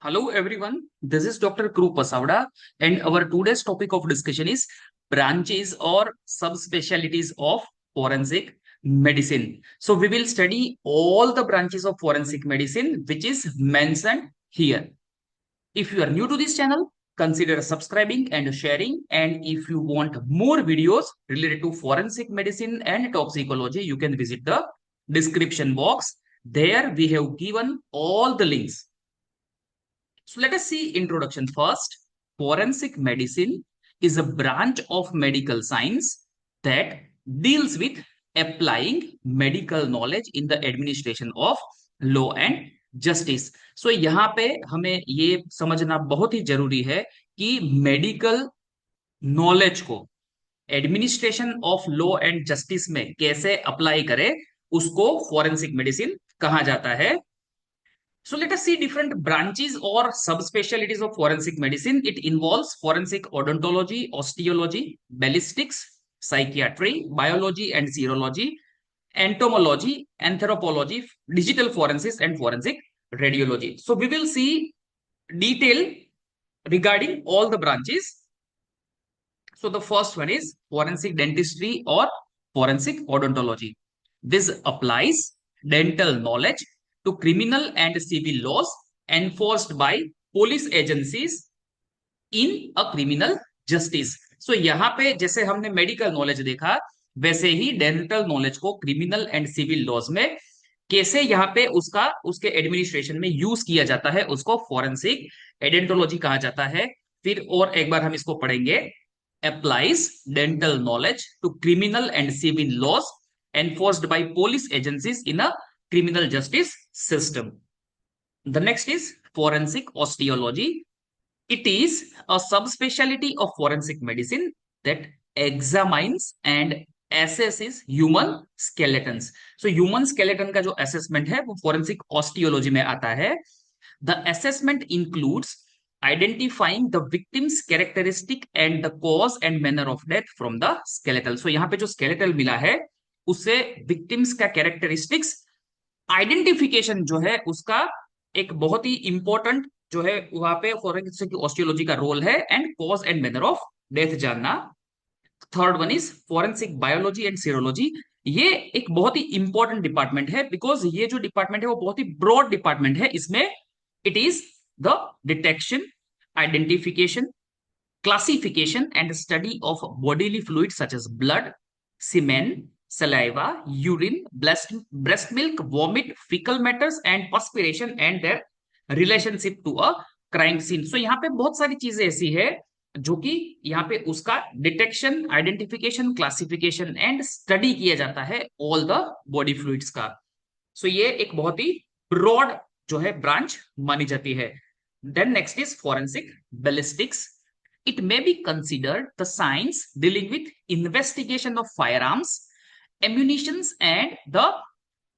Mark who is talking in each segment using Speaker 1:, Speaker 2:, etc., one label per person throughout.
Speaker 1: Hello everyone, this is Dr. Kru Pasavada and our today's topic of discussion is branches or subspecialties of forensic medicine. So we will study all the branches of forensic medicine which is mentioned here. If you are new to this channel, consider subscribing and sharing, and if you want more videos related to forensic medicine and toxicology, you can visit the description box. There we have given all the links. So let us see introduction first. Forensic medicine is a branch of medical science that deals with applying medical knowledge in the administration of law and justice. So यहाँ पे हमें ये समझना बहुत ही जरूरी है कि medical knowledge को administration of law and justice में कैसे अप्लाई करे, उसको फॉरेंसिक मेडिसिन कहा जाता है. So let us see different branches or subspecialties of forensic medicine. It involves forensic odontology, osteology, ballistics, psychiatry, biology and serology, entomology, anthropology, digital forensics and forensic radiology. So we will see detail regarding all the branches. So the first one is forensic dentistry or forensic odontology. This applies dental knowledge to criminal and civil laws enforced by police agencies in a criminal justice. So यहाँ पे जैसे हमने medical knowledge देखा, वैसे ही dental knowledge को criminal and civil laws में कैसे यहाँ पे उसका उसके एडमिनिस्ट्रेशन में यूज किया जाता है, उसको फॉरेंसिक एडेंटोलॉजी कहा जाता है. फिर और एक बार हम इसको पढ़ेंगे. applies dental knowledge to criminal and civil laws enforced by police agencies in a criminal justice system. The next is forensic osteology. It is a subspecialty of forensic medicine that examines and assesses human skeletons. So human skeleton का जो assessment है वो forensic osteology में आता है. The assessment includes identifying the victim's characteristic and the cause and manner of death from the skeletal. So यहाँ पे जो skeletal मिला है उससे victims का characteristics आइडेंटिफिकेशन जो है उसका एक बहुत ही इंपॉर्टेंट जो है वहां पे फॉरेंसिक ऑस्टियोलॉजी का रोल है, and cause and manner of death जानना. Third one is forensic biology and serology. ये एक बहुत ही इंपॉर्टेंट डिपार्टमेंट है बिकॉज ये जो डिपार्टमेंट है वो बहुत ही ब्रॉड डिपार्टमेंट है. इसमें it is the detection, identification, classification and study of bodily fluids such as blood, semen, saliva, urine, breast milk, vomit, fecal matters and perspiration and their relationship to a crime scene. So यहाँ पे बहुत सारी चीजें ऐसी है जो कि यहाँ पे उसका detection, identification, classification and study किया जाता है ऑल द बॉडी फ्लूइड्स का. सो ये एक बहुत ही ब्रॉड जो है ब्रांच मानी जाती है. Then next is forensic ballistics. It may be considered the science dealing with investigation of firearms, ammunitions and the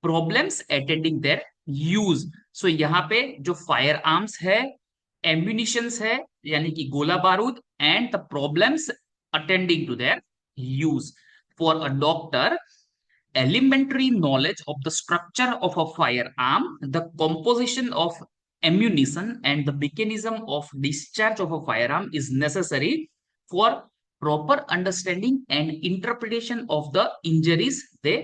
Speaker 1: problems attending their use. So यहाँ पे जो फायर आर्म्स है, एम्यूनिशंस है यानी कि गोला बारूद, and the problems attending to their use. For a doctor, elementary knowledge of the structure of a firearm, the composition of ammunition and the mechanism of discharge of a firearm is necessary for proper understanding and interpretation of the injuries they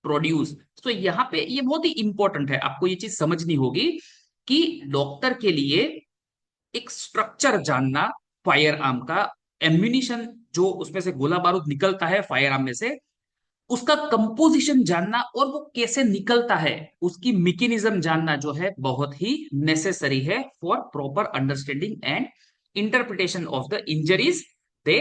Speaker 1: produce. So यहाँ पे ये बहुत ही important है, आपको ये चीज समझनी होगी कि डॉक्टर के लिए एक स्ट्रक्चर जानना फायर आर्म का, एम्यूनिशन जो उसमें से गोला बारूद निकलता है फायर आर्म में से, उसका कंपोजिशन जानना और वो कैसे निकलता है उसकी मैकेनिज्म जानना जो है बहुत ही नेसेसरी है for proper understanding and interpretation of the injuries they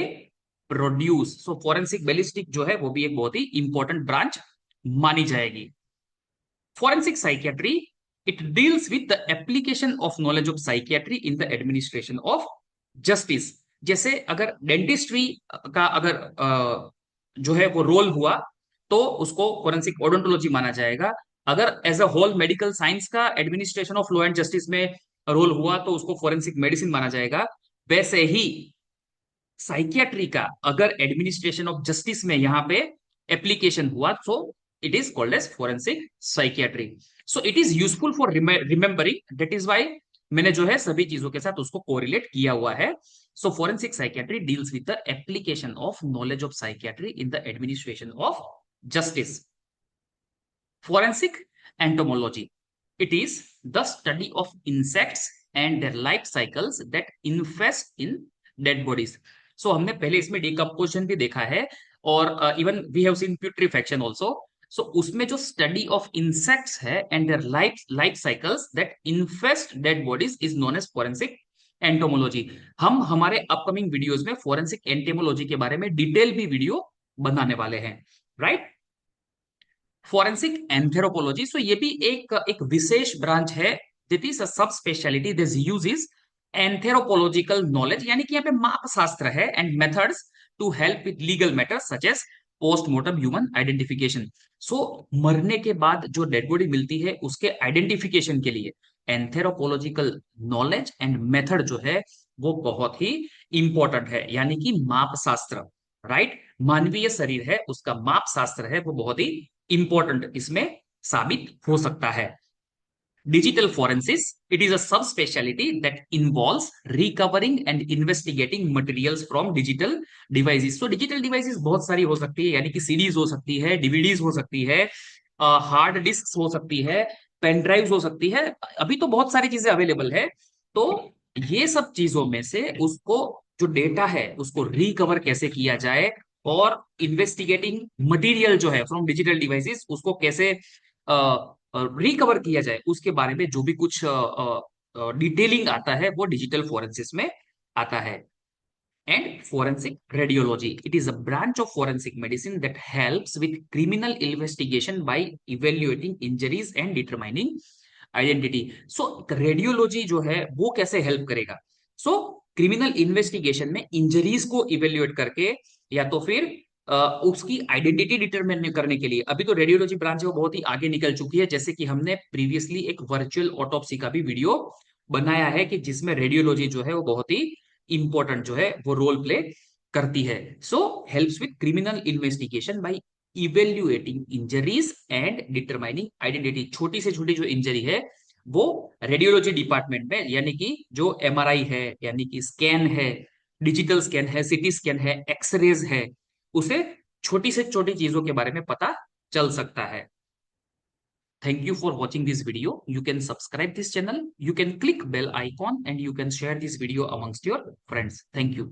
Speaker 1: produce. So forensic ballistic जो है वो भी एक बहुत ही इंपॉर्टेंट ब्रांच मानी जाएगी. Forensic psychiatry, it deals with the application of knowledge of psychiatry in the administration of justice. जैसे अगर डेंटिस्ट्री का अगर जो है वो रोल हुआ तो उसको फोरेंसिक ओडोंटोलॉजी माना जाएगा. अगर as a whole medical science का administration of law and justice में रोल हुआ तो उसको फोरेंसिक मेडिसिन माना जाएगा. वैसे ही साइकियाट्री का अगर एडमिनिस्ट्रेशन ऑफ जस्टिस में यहाँ पे एप्लीकेशन हुआ so it is called as forensic psychiatry. So it is useful for remembering. That is why मैंने जो है सभी चीजों के साथ उसको कोरिलेट किया हुआ है। So forensic psychiatry deals with the application of knowledge of psychiatry in the administration of justice. Forensic entomology. It is the study of insects and their life cycles that infest in dead bodies. So हमने पहले इसमें decomposition भी देखा है और even we have seen putrefaction also. So उसमें जो study of insects है and their life cycles that infest dead bodies is known as forensic entomology. हम हमारे अपकमिंग वीडियोस में फोरेंसिक एंटोमोलॉजी के बारे में डिटेल भी वीडियो बनाने वाले हैं, राइट। फॉरेंसिक एंथ्रोपोलॉजी, सो ये भी एक विशेष ब्रांच है। दिट is a sub speciality this uses anthropological knowledge, यानी कि यहाँ पे माप शास्त्र है and methods to help with legal matters such as postmortem human identification. So मरने के बाद जो डेड बॉडी मिलती है उसके आइडेंटिफिकेशन के लिए एंथ्रोपोलॉजिकल नॉलेज एंड मेथड जो है वो बहुत ही इंपॉर्टेंट है, यानी कि माप शास्त्र, राइट। मानवीय शरीर है उसका माप शास्त्र है वो बहुत ही इंपॉर्टेंट इसमें साबित हो सकता है। Digital फोरेंसिस, it is a sub speciality that involves recovering and investigating materials from digital devices. तो डिजिटल डिवाइसेस बहुत सारी हो सकती है, यानी कि सीडीज हो सकती है, डीवीडीज हो सकती है, हार्ड डिस्क हो सकती है, पेन ड्राइव हो सकती है। अभी तो बहुत सारी चीजें अवेलेबल है। तो ये सब चीजों में से उसको जो डेटा है उसको रिकवर कैसे किया जाए और इन्वेस्टिगेटिंग मटेरियल जो है फ्रॉम डिजिटल डिवाइसेस उसको कैसे रिकवर किया जाए, उसके बारे में जो भी कुछ डिटेलिंग आता है वो डिजिटल फोरेंसिस में आता है। And forensic radiology, it is a branch of forensic medicine that helps with criminal investigation by evaluating injuries and determining identity. So radiology जो है वो कैसे हेल्प करेगा? सो क्रिमिनल इन्वेस्टिगेशन में इंजरीज को इवेल्युएट करके या तो फिर उसकी आइडेंटिटी डिटरमाइन करने के लिए अभी तो रेडियोलॉजी ब्रांच है वो बहुत ही आगे निकल चुकी है। जैसे कि हमने प्रीवियसली एक वर्चुअल ऑटोप्सी का भी वीडियो बनाया है कि जिसमें रेडियोलॉजी जो है वो बहुत ही इंपॉर्टेंट जो है वो रोल प्ले करती है। So helps with criminal investigation by evaluating injuries and determining identity. छोटी से छोटी जो इंजरी है वो रेडियोलॉजी डिपार्टमेंट में, यानी कि जो एमआरआई है, यानी कि स्कैन है, डिजिटल स्कैन है, सीटी स्कैन है, एक्सरेज है, उसे छोटी से छोटी चीजों के बारे में पता चल सकता है। Thank you for watching this video. You can subscribe this channel, you can click bell icon and you can share this video amongst your friends. Thank you.